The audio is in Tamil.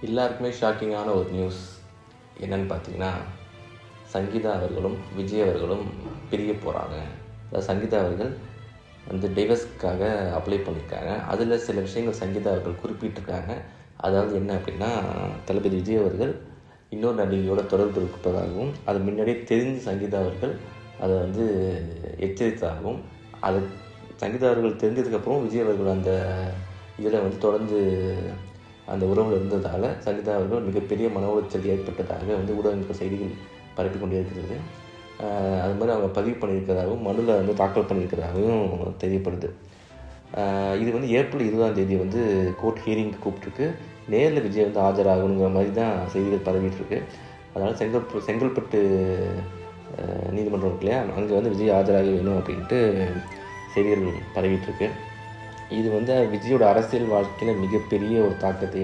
எல்லாருக்குமே ஷாக்கிங்கான ஒரு நியூஸ் என்னன்னு பார்த்தீங்கன்னா, சங்கீதா அவர்களும் விஜய் அவர்களும் பிரிய போகிறாங்க. அதாவது சங்கீதா அவர்கள் டிவோர்ஸ்க்காக அப்ளை பண்ணியிருக்காங்க. அதில் சில விஷயங்கள் சங்கீதா அவர்கள் குறிப்பிட்டிருக்காங்க. அதாவது என்ன அப்படின்னா, தளபதி விஜய் அவர்கள் இன்னொரு நடிகையோட தொடர்பு இருப்பதாகவும், அது முன்னாடியே தெரிஞ்சு சங்கீதா அவர்கள் அதை எச்சரித்ததாகவும், அது சங்கீதா அவர்கள் தெரிஞ்சதுக்கப்புறம் விஜய் அவர்கள் அந்த இதில் தொடர்ந்து அந்த உறவில் இருந்ததால் சங்கீதா அவர்கள் மிகப்பெரிய மன உளைச்சல் ஏற்பட்டதாக ஊடகங்கள் செய்திகள் பரப்பி கொண்டே இருக்கிறது. அது மாதிரி அவங்க பதிவு பண்ணியிருக்கிறதாகவும் மனுவில் தாக்கல் பண்ணியிருக்கிறதாகவும் தெரியப்படுது. இது ஏப்ரல் 20ஆம் கோர்ட் ஹியரிங்க்கு கூப்பிட்டுருக்கு. நேரில் விஜய் ஆஜராகணுங்கிற மாதிரி தான் செய்திகள் பரவிட்டுருக்கு. அதனால் செங்கல்பட்டு நீதிமன்றம் இருக்கு இல்லையா, அங்கே விஜய் ஆஜராக வேணும் அப்படின்ட்டு செய்திகள் பரவிட்டுருக்கு. இது விஜயோட அரசியல் வாழ்க்கையில் மிகப்பெரிய ஒரு தாக்கத்தை